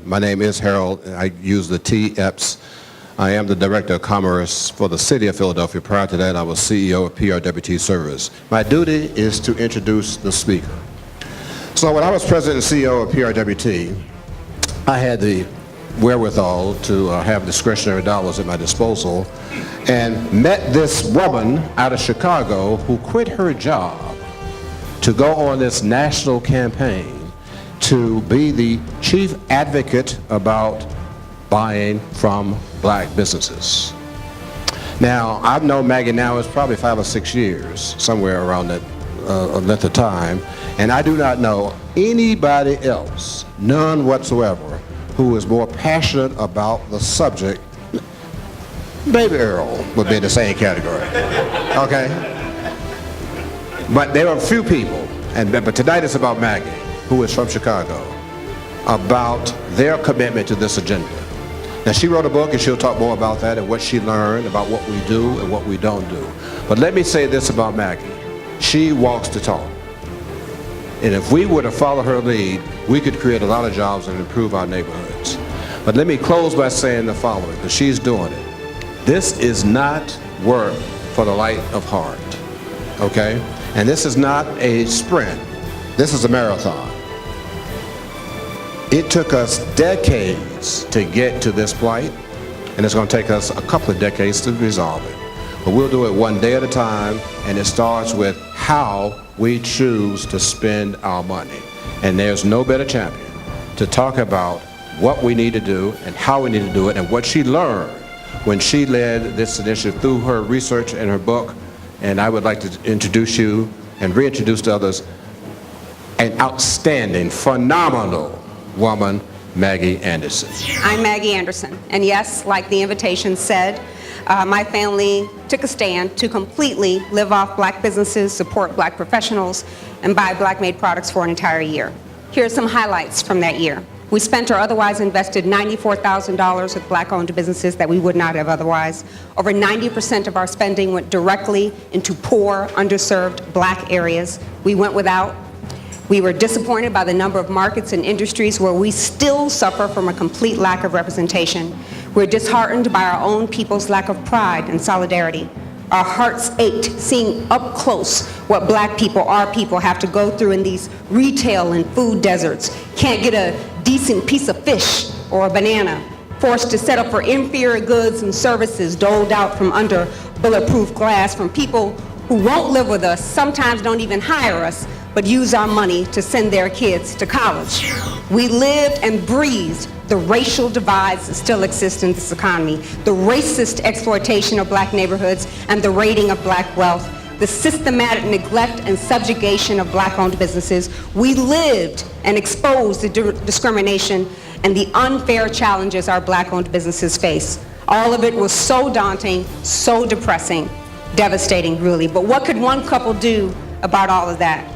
My name is Harold, and I use the T-EPS. I am the Director of Commerce for the City of Philadelphia. Prior to that, I was CEO of PRWT Service. My duty is to introduce the speaker. So when I was President and CEO of PRWT, I had the wherewithal to have discretionary dollars at my disposal and met this woman out of Chicago who quit her job to go on this national campaign to be the chief advocate about buying from black businesses. Now, I've known Maggie now, it's probably 5 or 6 years, somewhere around that length of time, and I do not know anybody else, none whatsoever, who is more passionate about the subject. Baby Earl would be in the same category, okay? But there are a few people, but tonight it's about Maggie, who is from Chicago, about their commitment to this agenda. Now, she wrote a book, and she'll talk more about that and what she learned about what we do and what we don't do. But let me say this about Maggie. She walks the talk. And if we were to follow her lead, we could create a lot of jobs and improve our neighborhoods. But let me close by saying the following, because she's doing it. This is not work for the light of heart, okay? And this is not a sprint. This is a marathon. It took us decades to get to this plight, and it's going to take us a couple of decades to resolve it. But we'll do it one day at a time, and it starts with how we choose to spend our money. And there's no better champion to talk about what we need to do and how we need to do it, and what she learned when she led this initiative through her research and her book. And I would like to introduce you and reintroduce to others an outstanding, phenomenal woman, Maggie Anderson. I'm Maggie Anderson, and yes, like the invitation said, my family took a stand to completely live off black businesses, support black professionals, and buy black-made products for an entire year. Here are some highlights from that year. We spent or otherwise invested $94,000 with black-owned businesses that we would not have otherwise. Over 90% of our spending went directly into poor, underserved black areas. We went without. We were disappointed by the number of markets and industries where we still suffer from a complete lack of representation. We're disheartened by our own people's lack of pride and solidarity. Our hearts ached seeing up close what black people, our people, have to go through in these retail and food deserts. Can't get a decent piece of fish or a banana. Forced to settle for inferior goods and services doled out from under bulletproof glass from people who won't live with us, sometimes don't even hire us, but use our money to send their kids to college. We lived and breathed the racial divides that still exist in this economy, the racist exploitation of black neighborhoods and the raiding of black wealth, the systematic neglect and subjugation of black-owned businesses. We lived and exposed the discrimination and the unfair challenges our black-owned businesses face. All of it was so daunting, so depressing, devastating, really. But what could one couple do about all of that?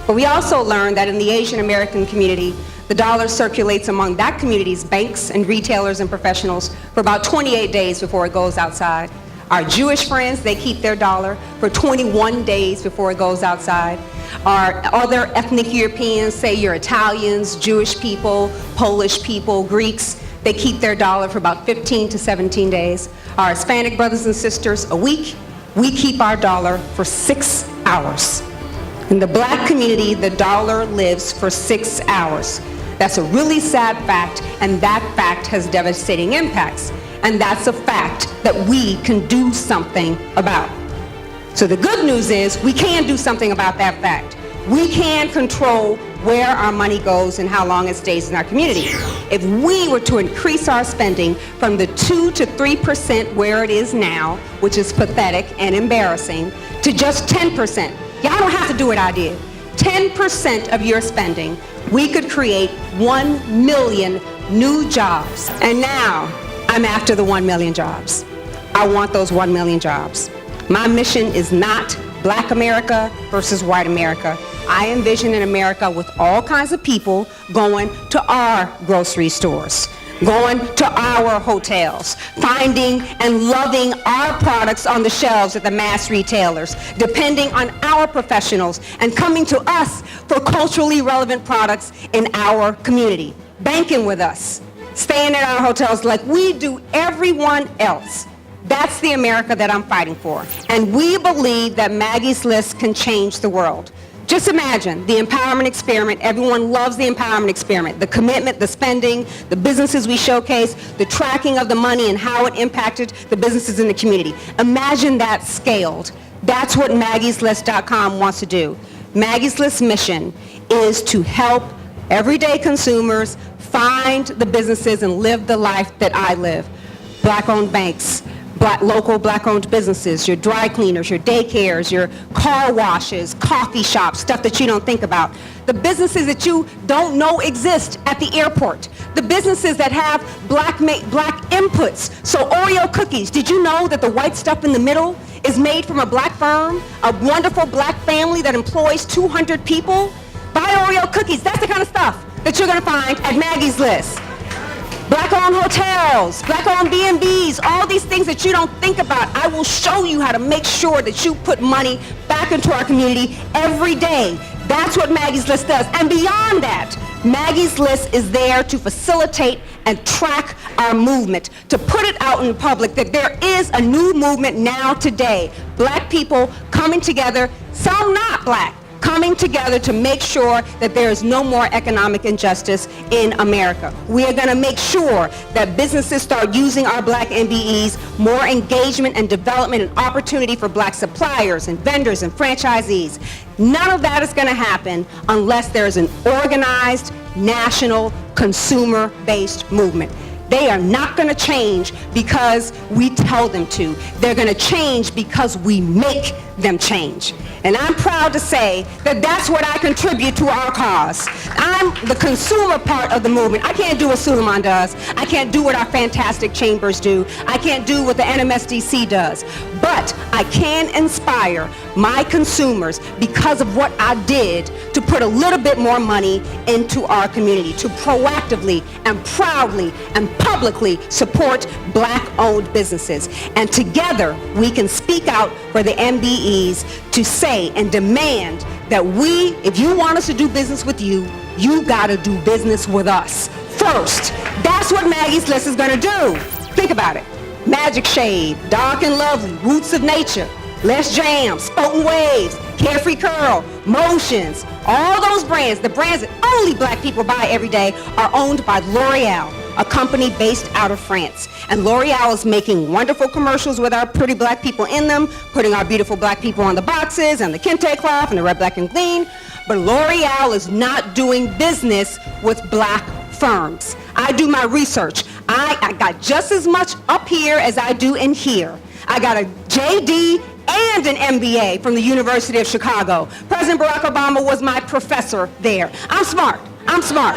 But we also learned that in the Asian American community, the dollar circulates among that community's banks and retailers and professionals for about 28 days before it goes outside. Our Jewish friends, they keep their dollar for 21 days before it goes outside. Our other ethnic Europeans, say your Italians, Jewish people, Polish people, Greeks, they keep their dollar for about 15 to 17 days. Our Hispanic brothers and sisters, a week. We keep our dollar for 6 hours. In the black community, the dollar lives for 6 hours. That's a really sad fact, and that fact has devastating impacts. And that's a fact that we can do something about. So the good news is we can do something about that fact. We can control where our money goes and how long it stays in our community. If we were to increase our spending from the 2 to 3% where it is now, which is pathetic and embarrassing, to just 10%, y'all don't have to do what I did. 10% of your spending, we could create 1 million new jobs. And now, I'm after the 1 million jobs. I want those 1 million jobs. My mission is not Black America versus white America. I envision an America with all kinds of people going to our grocery stores, going to our hotels, finding and loving our products on the shelves at the mass retailers, depending on our professionals, and coming to us for culturally relevant products in our community, banking with us, staying at our hotels like we do everyone else. That's the America that I'm fighting for. And we believe that Maggie's List can change the world. Just imagine the empowerment experiment. Everyone loves the empowerment experiment. The commitment, the spending, the businesses we showcase, the tracking of the money and how it impacted the businesses in the community. Imagine that scaled. That's what MaggiesList.com wants to do. Maggie's List mission is to help everyday consumers find the businesses and live the life that I live. Black-owned banks, local black-owned businesses, your dry cleaners, your daycares, your car washes, coffee shops, stuff that you don't think about. The businesses that you don't know exist at the airport. The businesses that have black inputs. So Oreo cookies, did you know that the white stuff in the middle is made from a black firm, a wonderful black family that employs 200 people? Buy Oreo cookies. That's the kind of stuff that you're going to find at Maggie's List. Black-owned hotels, black-owned B&Bs, all these things that you don't think about. I will show you how to make sure that you put money back into our community every day. That's what Maggie's List does. And beyond that, Maggie's List is there to facilitate and track our movement, to put it out in the public that there is a new movement now today. Black people coming together, some not black, coming together to make sure that there is no more economic injustice in America. We are going to make sure that businesses start using our black MBEs, more engagement and development and opportunity for black suppliers and vendors and franchisees. None of that is going to happen unless there is an organized, national, consumer-based movement. They are not going to change because we tell them to. They're going to change because we make them change. And I'm proud to say that that's what I contribute to our cause. I'm the consumer part of the movement. I can't do what Suleiman does. I can't do what our fantastic chambers do. I can't do what the NMSDC does. But I can inspire my consumers because of what I did to put a little bit more money into our community, to proactively and proudly and publicly support black-owned businesses. And together we can speak out for the MBEs to say and demand that if you want us to do business with you, you gotta do business with us first. That's what Maggie's List is gonna do. Think about it. Magic Shade, Dark and Lovely, Roots of Nature, Less Jam, Spoken Waves, Carefree Curl, Motions, all those brands, the brands that only black people buy every day, are owned by L'Oreal, a company based out of France. And L'Oreal is making wonderful commercials with our pretty black people in them, putting our beautiful black people on the boxes and the kente cloth and the red, black, and green. But L'Oreal is not doing business with black firms. I do my research. I got just as much up here as I do in here. I got a JD and an MBA from the University of Chicago. President Barack Obama was my professor there. I'm smart. I'm smart.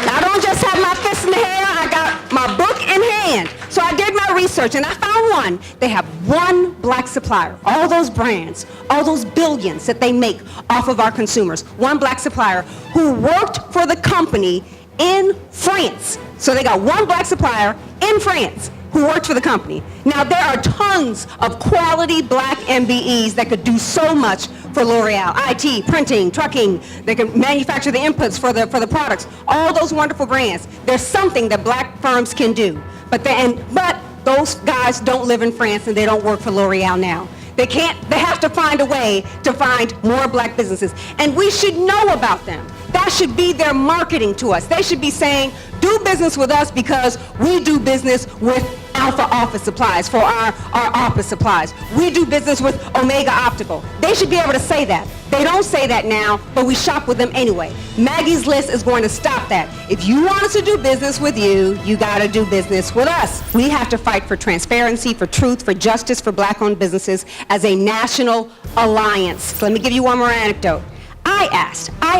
I don't just have my fist in the air, I got my book in hand. So I did my research and I found one. They have one black supplier. All those brands, all those billions that they make off of our consumers. One black supplier who worked for the company in France. So they got one black supplier in France who worked for the company. Now there are tons of quality black MBEs that could do so much for L'Oreal. IT, printing, trucking, they can manufacture the inputs for the products. All those wonderful brands. There's something that black firms can do. But those guys don't live in France and they don't work for L'Oreal now. They have to find a way to find more black businesses. And we should know about them. That should be their marketing to us. They should be saying, do business with us because we do business with Alpha Office Supplies for our office supplies. We do business with Omega Optical. They should be able to say that. They don't say that now, but we shop with them anyway. Maggie's List is going to stop that. If you want us to do business with you, you got to do business with us. We have to fight for transparency, for truth, for justice, for black-owned businesses as a national alliance. Let me give you one more anecdote. I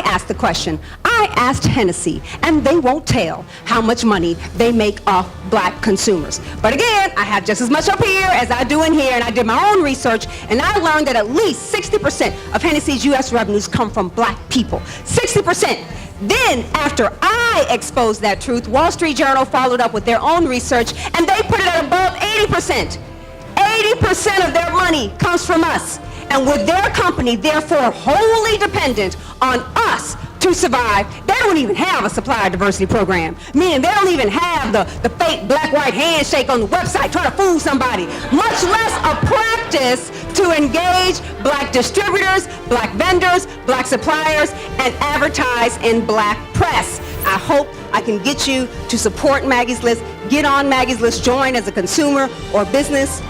asked the question. I asked Hennessy, and they won't tell how much money they make off black consumers. But again, I have just as much up here as I do in here, and I did my own research, and I learned that at least 60% of Hennessy's U.S. revenues come from black people. 60%. Then, after I exposed that truth, Wall Street Journal followed up with their own research, and they put it at above 80%. 80% of their money comes from us. And with their company, therefore, wholly dependent on us to survive. They don't even have a supplier diversity program, meaning they don't even have the fake black-white handshake on the website trying to fool somebody, much less a practice to engage black distributors, black vendors, black suppliers, and advertise in black press. I hope I can get you to support Maggie's List. Get on Maggie's List, join as a consumer or business.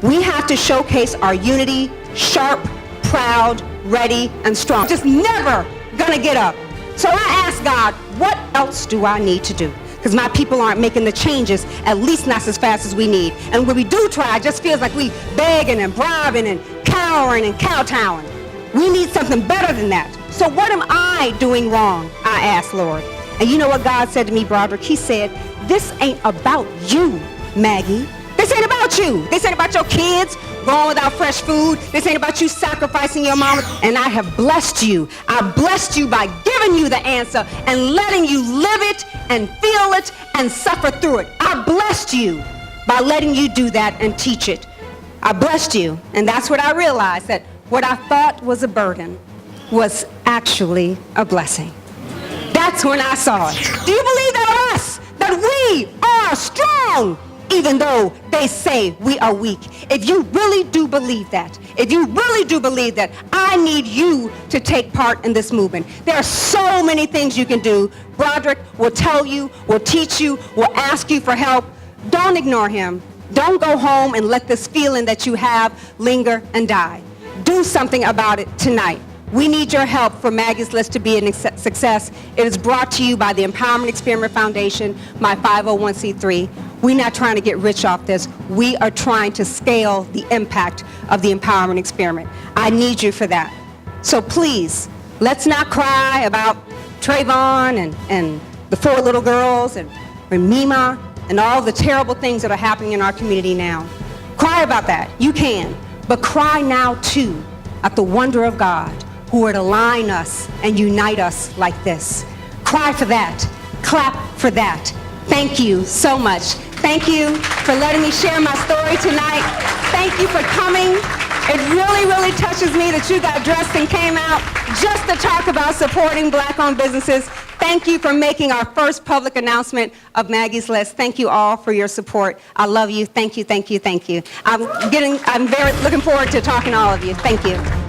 We have to showcase our unity, sharp, proud, ready, and strong. Just never gonna get up. So I asked God, what else do I need to do? Because my people aren't making the changes, at least not as fast as we need. And when we do try, it just feels like we begging and bribing and cowering and kowtowing. We need something better than that. So what am I doing wrong? I asked, Lord. And you know what God said to me, Broderick? He said, this ain't about you, Maggie. This ain't about you. This ain't about your kids going without fresh food. This ain't about you sacrificing your mama. And I have blessed you. I blessed you by giving you the answer and letting you live it and feel it and suffer through it. I blessed you by letting you do that and teach it. I blessed you. And that's what I realized, that what I thought was a burden was actually a blessing. That's when I saw it. Do you believe that of us? That we are strong, even though they say we are weak. If you really do believe that, I need you to take part in this movement. There are so many things you can do. Broderick will tell you, will teach you, will ask you for help. Don't ignore him. Don't go home and let this feeling that you have linger and die. Do something about it tonight. We need your help for Maggie's List to be a success. It is brought to you by the Empowerment Experiment Foundation, my 501c3. We're not trying to get rich off this. We are trying to scale the impact of the Empowerment Experiment. I need you for that. So please, let's not cry about Trayvon and the 4 little girls and Mima and all the terrible things that are happening in our community now. Cry about that. You can. But cry now, too, at the wonder of God, who would align us and unite us like this. Cry for that. Clap for that. Thank you so much. Thank you for letting me share my story tonight. Thank you for coming. It really, really touches me that you got dressed and came out just to talk about supporting black-owned businesses. Thank you for making our first public announcement of Maggie's List. Thank you all for your support. I love you. Thank you, thank you, thank you. I'm very looking forward to talking to all of you. Thank you.